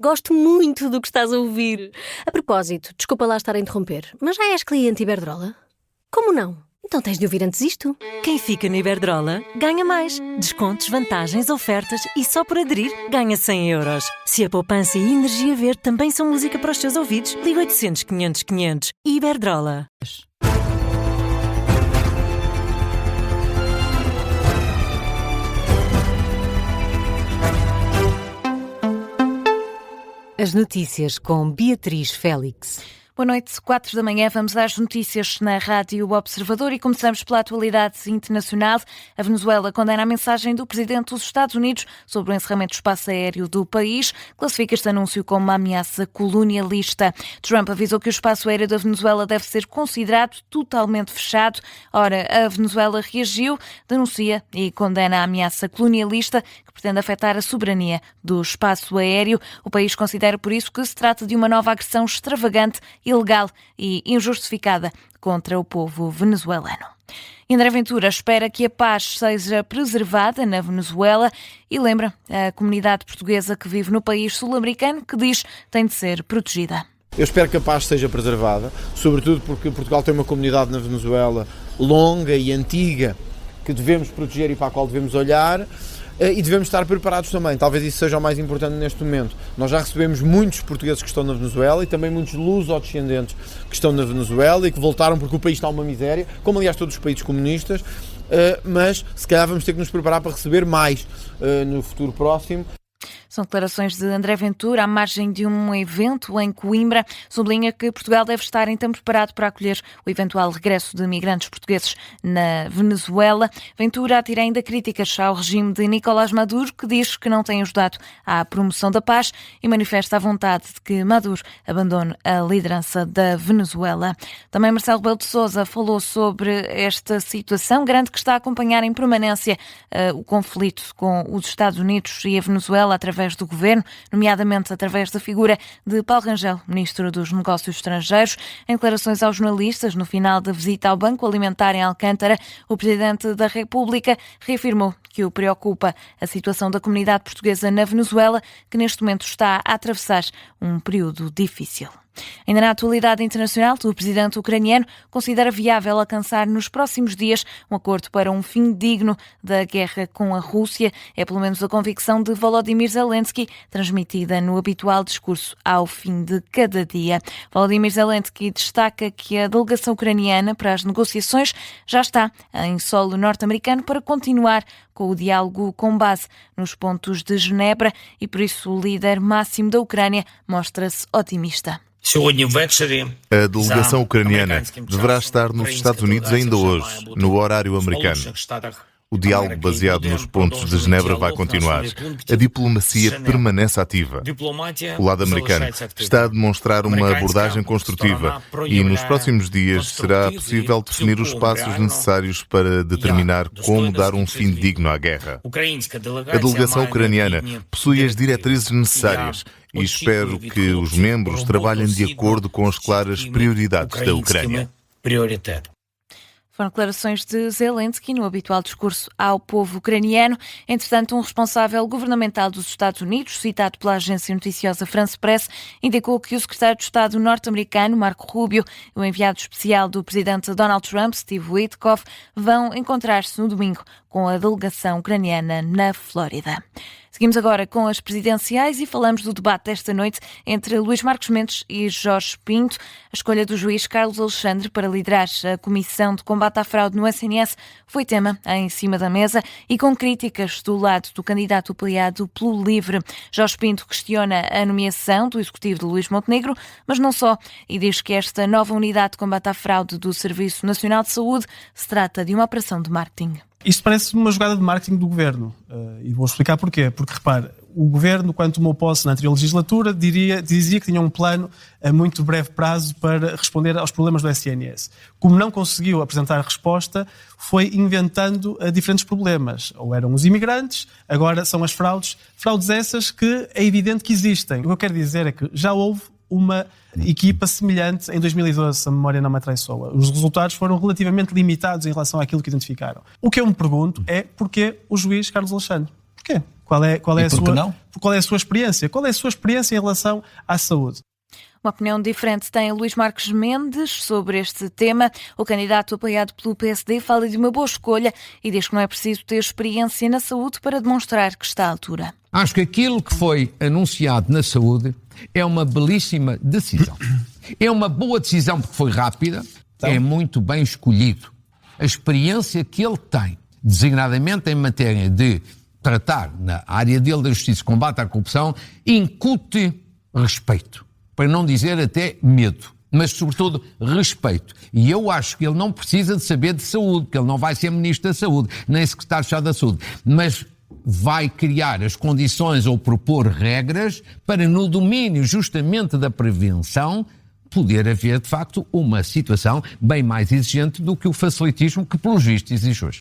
Gosto muito do que estás a ouvir. A propósito, desculpa lá estar a interromper, mas já és cliente Iberdrola? Como não? Então tens de ouvir antes isto. Quem fica na Iberdrola ganha mais. Descontos, vantagens, ofertas e só por aderir ganha 100 euros. Se a poupança e a energia verde também são música para os teus ouvidos, liga 800 500 500. Iberdrola. As notícias com Beatriz Félix. Boa noite, 4 da manhã, vamos às notícias na Rádio Observador e começamos pela atualidade internacional. A Venezuela condena a mensagem do presidente dos Estados Unidos sobre o encerramento do espaço aéreo do país, classifica este anúncio como uma ameaça colonialista. Trump avisou que o espaço aéreo da Venezuela deve ser considerado totalmente fechado. Ora, a Venezuela reagiu, denuncia e condena a ameaça colonialista que pretende afetar a soberania do espaço aéreo. O país considera por isso que se trata de uma nova agressão extravagante, ilegal e injustificada contra o povo venezuelano. André Ventura espera que a paz seja preservada na Venezuela e lembra a comunidade portuguesa que vive no país sul-americano que diz tem de ser protegida. Eu espero que a paz seja preservada, sobretudo porque Portugal tem uma comunidade na Venezuela longa e antiga que devemos proteger e para a qual devemos olhar. E devemos estar preparados também, talvez isso seja o mais importante neste momento. Nós já recebemos muitos portugueses que estão na Venezuela e também muitos luso-descendentes que estão na Venezuela e que voltaram porque o país está uma miséria, como aliás todos os países comunistas, mas se calhar vamos ter que nos preparar para receber mais no futuro próximo. São declarações de André Ventura à margem de um evento em Coimbra. Sublinha que Portugal deve estar então preparado para acolher o eventual regresso de migrantes portugueses na Venezuela. Ventura atira ainda críticas ao regime de Nicolás Maduro, que diz que não tem ajudado à promoção da paz e manifesta a vontade de que Maduro abandone a liderança da Venezuela. Também Marcelo Rebelo de Sousa falou sobre esta situação, garante que está a acompanhar em permanência o conflito com os Estados Unidos e a Venezuela através do governo, nomeadamente através da figura de Paulo Rangel, ministro dos Negócios Estrangeiros. Em declarações aos jornalistas, no final da visita ao Banco Alimentar em Alcântara, o Presidente da República reafirmou que o preocupa a situação da comunidade portuguesa na Venezuela, que neste momento está a atravessar um período difícil. Ainda na atualidade internacional, o presidente ucraniano considera viável alcançar nos próximos dias um acordo para um fim digno da guerra com a Rússia. É pelo menos a convicção de Volodymyr Zelensky, transmitida no habitual discurso ao fim de cada dia. Volodymyr Zelensky destaca que a delegação ucraniana para as negociações já está em solo norte-americano para continuar com o diálogo com base nos pontos de Genebra e por isso o líder máximo da Ucrânia mostra-se otimista. A delegação ucraniana deverá estar nos Estados Unidos ainda hoje, no horário americano. O diálogo baseado nos pontos de Genebra vai continuar. A diplomacia permanece ativa. O lado americano está a demonstrar uma abordagem construtiva e nos próximos dias será possível definir os passos necessários para determinar como dar um fim digno à guerra. A delegação ucraniana possui as diretrizes necessárias e espero que os membros trabalhem de acordo com as claras prioridades da Ucrânia. Foram declarações de Zelensky no habitual discurso ao povo ucraniano. Entretanto, um responsável governamental dos Estados Unidos, citado pela agência noticiosa France Press, indicou que o secretário de Estado norte-americano, Marco Rubio, e o enviado especial do presidente Donald Trump, Steve Witkoff, vão encontrar-se no domingo com a delegação ucraniana na Flórida. Seguimos agora com as presidenciais e falamos do debate desta noite entre Luís Marcos Mendes e Jorge Pinto. A escolha do juiz Carlos Alexandre para liderar a Comissão de Combate à Fraude no SNS foi tema em cima da mesa e com críticas do lado do candidato apoiado pelo LIVRE. Jorge Pinto questiona a nomeação do executivo de Luís Montenegro, mas não só, e diz que esta nova unidade de combate à fraude do Serviço Nacional de Saúde se trata de uma operação de marketing. Isto parece uma jogada de marketing do Governo. E vou explicar porquê. Porque, repare, o Governo, quando tomou posse na anterior legislatura, dizia que tinha um plano a muito breve prazo para responder aos problemas do SNS. Como não conseguiu apresentar a resposta, foi inventando diferentes problemas. Ou eram os imigrantes, agora são as fraudes. Fraudes essas que é evidente que existem. O que eu quero dizer é que já houve uma equipa semelhante em 2012, se a memória não me atraiçoa. Os resultados foram relativamente limitados em relação àquilo que identificaram. O que eu me pergunto é porquê o juiz Carlos Alexandre? Porquê? Qual é a sua experiência? Qual é a sua experiência em relação à saúde? Uma opinião diferente tem Luís Marques Mendes sobre este tema. O candidato apoiado pelo PSD fala de uma boa escolha e diz que não é preciso ter experiência na saúde para demonstrar que está à altura. Acho que aquilo que foi anunciado na saúde é uma belíssima decisão. É uma boa decisão porque foi rápida, é muito bem escolhido. A experiência que ele tem, designadamente em matéria de tratar na área dele da justiça e combate à corrupção, incute respeito. Para não dizer até medo, mas sobretudo respeito. E eu acho que ele não precisa de saber de saúde, porque ele não vai ser Ministro da Saúde, nem Secretário-Estado da Saúde, mas vai criar as condições ou propor regras para, no domínio justamente da prevenção, poder haver, de facto, uma situação bem mais exigente do que o facilitismo que, pelos vistos, exige hoje.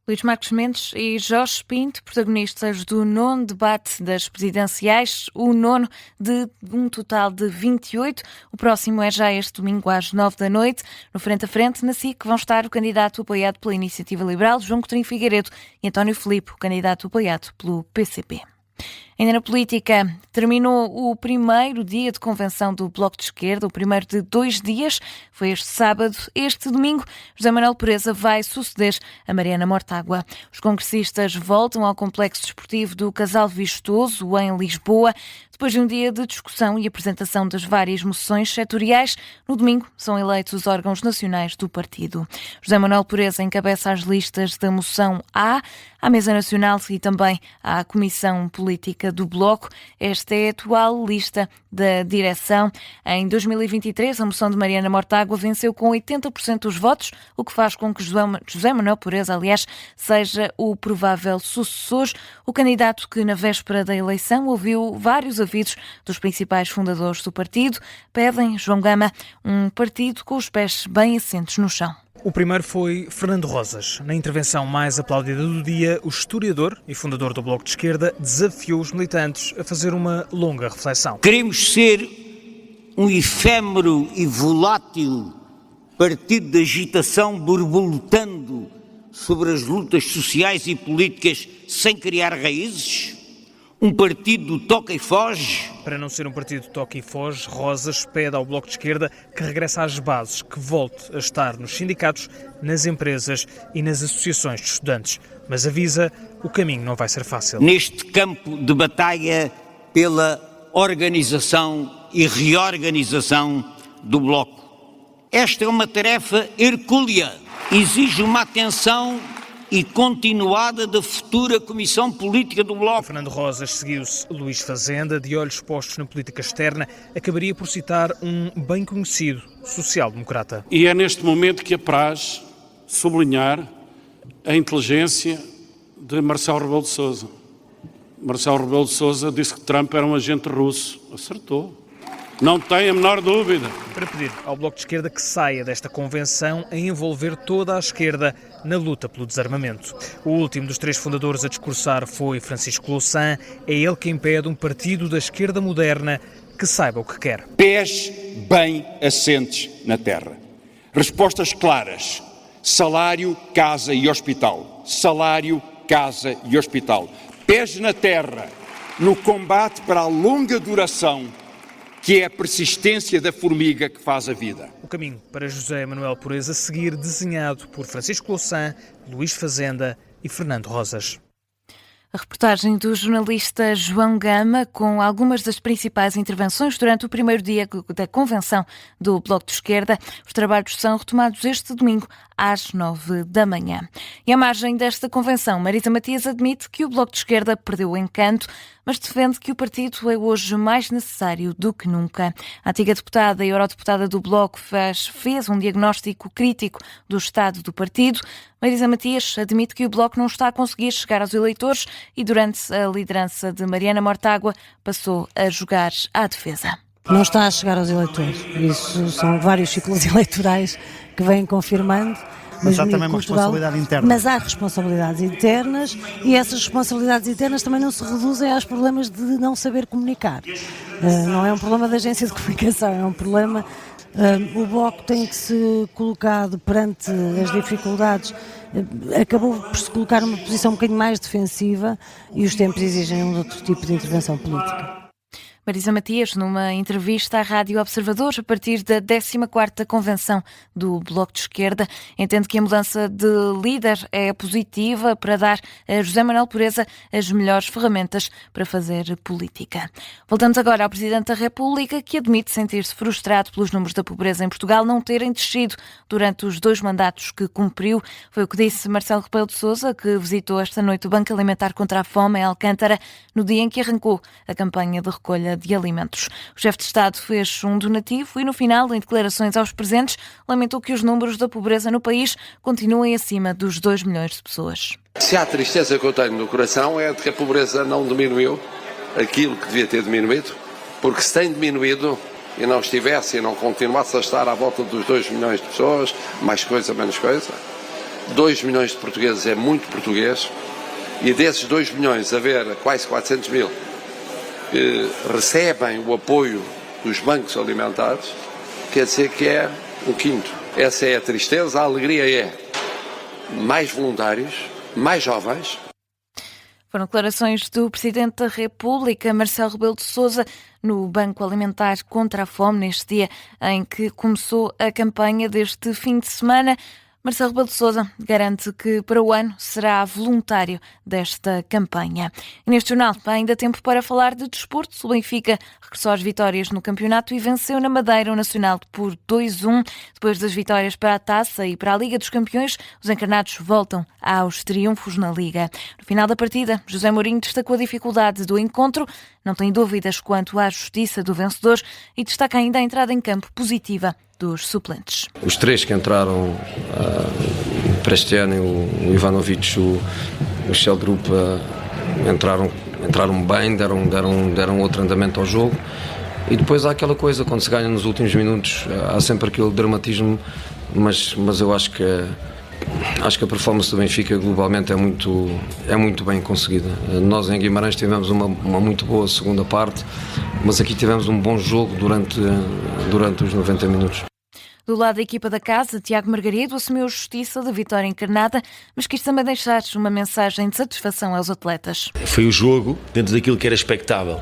Luís Marques Mendes e Jorge Pinto, protagonistas do 9º debate das presidenciais, o 9º de um total de 28. O próximo é já este domingo às 9 da noite. No Frente a Frente, na SIC, vão estar o candidato apoiado pela Iniciativa Liberal, João Coutinho Figueiredo, e António Filipe, o candidato apoiado pelo PCP. Ainda na política, terminou o primeiro dia de convenção do Bloco de Esquerda, o primeiro de 2 dias, foi este sábado. Este domingo, José Manuel Pureza vai suceder a Mariana Mortágua. Os congressistas voltam ao complexo desportivo do Casal Vistoso, em Lisboa, depois de um dia de discussão e apresentação das várias moções setoriais. No domingo, são eleitos os órgãos nacionais do partido. José Manuel Pureza encabeça as listas da moção A, à Mesa Nacional e também à Comissão Política do Bloco. Esta é a atual lista da direção. Em 2023, a moção de Mariana Mortágua venceu com 80% dos votos, o que faz com que José Manuel Pureza, aliás, seja o provável sucessor. O candidato que, na véspera da eleição, ouviu vários avisos dos principais fundadores do partido, pedem, João Gama, um partido com os pés bem assentes no chão. O primeiro foi Fernando Rosas. Na intervenção mais aplaudida do dia, o historiador e fundador do Bloco de Esquerda desafiou os militantes a fazer uma longa reflexão. Queremos ser um efêmero e volátil partido de agitação borbolotando sobre as lutas sociais e políticas sem criar raízes? Um partido do toca e foge? Para não ser um partido toca e foge, Rosas pede ao Bloco de Esquerda que regresse às bases, que volte a estar nos sindicatos, nas empresas e nas associações de estudantes. Mas avisa, o caminho não vai ser fácil. Neste campo de batalha pela organização e reorganização do Bloco. Esta é uma tarefa hercúlea, exige uma atenção e continuada da futura Comissão Política do Bloco. Fernando Rosas seguiu-se Luís Fazenda, de olhos postos na política externa, acabaria por citar um bem conhecido social-democrata. E é neste momento que apraz sublinhar a inteligência de Marcelo Rebelo de Sousa. Marcelo Rebelo de Sousa disse que Trump era um agente russo. Acertou. Não tem a menor dúvida. Para pedir ao Bloco de Esquerda que saia desta convenção a envolver toda a esquerda na luta pelo desarmamento. O último dos 3 fundadores a discursar foi Francisco Louçã. É ele quem pede um partido da esquerda moderna que saiba o que quer. Pés bem assentes na terra. Respostas claras. Salário, casa e hospital. Salário, casa e hospital. Pés na terra, no combate para a longa duração, que é a persistência da formiga que faz a vida. O caminho para José Manuel Pureza seguir desenhado por Francisco Louçã, Luís Fazenda e Fernando Rosas. A reportagem do jornalista João Gama com algumas das principais intervenções durante o primeiro dia da convenção do Bloco de Esquerda. Os trabalhos são retomados este domingo às 9 da manhã. E à margem desta convenção, Marisa Matias admite que o Bloco de Esquerda perdeu o encanto, mas defende que o partido é hoje mais necessário do que nunca. A antiga deputada e eurodeputada do Bloco fez um diagnóstico crítico do estado do partido. Marisa Matias admite que o Bloco não está a conseguir chegar aos eleitores e durante a liderança de Mariana Mortágua passou a jogar à defesa. Não está a chegar aos eleitores. Isso são vários ciclos eleitorais que vêm confirmando. Mas há também uma responsabilidade interna. Mas há responsabilidades internas e essas responsabilidades internas também não se reduzem aos problemas de não saber comunicar. Não é um problema da agência de comunicação, é um problema... O Bloco tem que se colocado perante as dificuldades acabou por se colocar numa posição um bocadinho mais defensiva e os tempos exigem um outro tipo de intervenção política. Marisa Matias, numa entrevista à Rádio Observador, a partir da 14ª Convenção do Bloco de Esquerda, entende que a mudança de líder é positiva para dar a José Manuel Pureza as melhores ferramentas para fazer política. Voltamos agora ao Presidente da República, que admite sentir-se frustrado pelos números da pobreza em Portugal não terem descido durante os 2 mandatos que cumpriu. Foi o que disse Marcelo Rebelo de Sousa, que visitou esta noite o Banco Alimentar contra a Fome em Alcântara, no dia em que arrancou a campanha de recolha de alimentos. O chefe de Estado fez um donativo e, no final, em declarações aos presentes, lamentou que os números da pobreza no país continuem acima dos 2 milhões de pessoas. Se há tristeza que eu tenho no coração é de que a pobreza não diminuiu aquilo que devia ter diminuído, porque se tem diminuído e não estivesse e não continuasse a estar à volta dos 2 milhões de pessoas, mais coisa, menos coisa, 2 milhões de portugueses é muito português, e desses 2 milhões haver quase 400 mil que recebem o apoio dos bancos alimentares, quer dizer que é um quinto. Essa é a tristeza. A alegria é mais voluntários, mais jovens. Foram declarações do Presidente da República, Marcelo Rebelo de Sousa, no Banco Alimentar contra a Fome, neste dia em que começou a campanha deste fim de semana. Marcelo Rebelo de Sousa garante que para o ano será voluntário desta campanha. E neste jornal ainda há tempo para falar de desporto. O Benfica regressou às vitórias no campeonato e venceu na Madeira o Nacional por 2-1. Depois das vitórias para a Taça e para a Liga dos Campeões, os encarnados voltam aos triunfos na Liga. No final da partida, José Mourinho destacou a dificuldade do encontro, não tem dúvidas quanto à justiça do vencedor e destaca ainda a entrada em campo positiva dos suplentes. Os 3 que entraram para este ano, o Ivanovic, o Sheldrup, entraram bem, deram outro andamento ao jogo. E depois há aquela coisa, quando se ganha nos últimos minutos, há sempre aquele dramatismo, mas eu acho que a performance do Benfica globalmente é muito bem conseguida. Nós em Guimarães tivemos uma muito boa segunda parte, mas aqui tivemos um bom jogo durante os 90 minutos. Do lado da equipa da casa, Tiago Margarido assumiu a justiça da vitória encarnada, mas quis também deixar uma mensagem de satisfação aos atletas. Foi o jogo dentro daquilo que era expectável.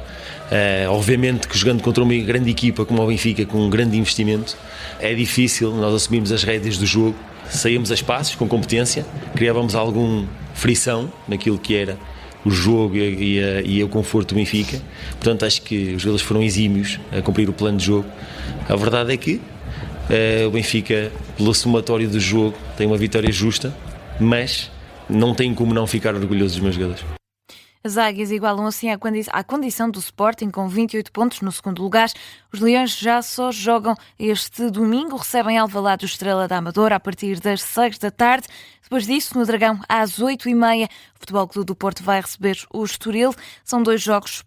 Obviamente que jogando contra uma grande equipa como o Benfica, com um grande investimento, é difícil. Nós assumimos as rédeas do jogo, saímos a espaços com competência, criávamos alguma frição naquilo que era o jogo e o conforto do Benfica. Portanto, acho que os jogadores foram exímios a cumprir o plano de jogo. A verdade é que o Benfica, pelo somatório do jogo, tem uma vitória justa, mas não tem como não ficar orgulhoso dos meus jogadores. As Águias igualam assim à condição do Sporting, com 28 pontos no segundo lugar. Os Leões já só jogam este domingo, recebem Alvalade do Estrela da Amadora a partir das 6 da tarde. Depois disso, no Dragão, às 8h30, o Futebol Clube do Porto vai receber o Estoril. São 2 jogos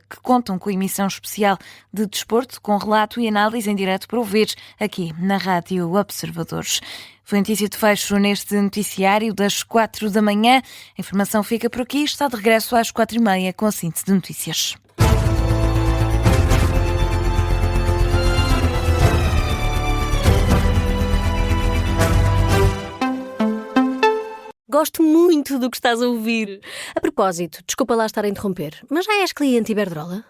que contam com emissão especial de desporto, com relato e análise em direto para ouvir aqui na Rádio Observadores. Foi notícia de fecho neste noticiário das 4 da manhã. A informação fica por aqui. Está de regresso às 4h30 com a síntese de notícias. Gosto muito do que estás a ouvir. A propósito, desculpa lá estar a interromper, mas já és cliente Iberdrola?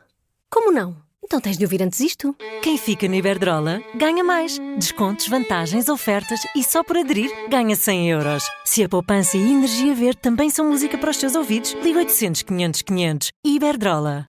Como não? Então tens de ouvir antes isto. Quem fica na Iberdrola ganha mais. Descontos, vantagens, ofertas e só por aderir ganha 100 euros. Se a poupança e a energia verde também são música para os teus ouvidos, liga 800 500 500. Iberdrola.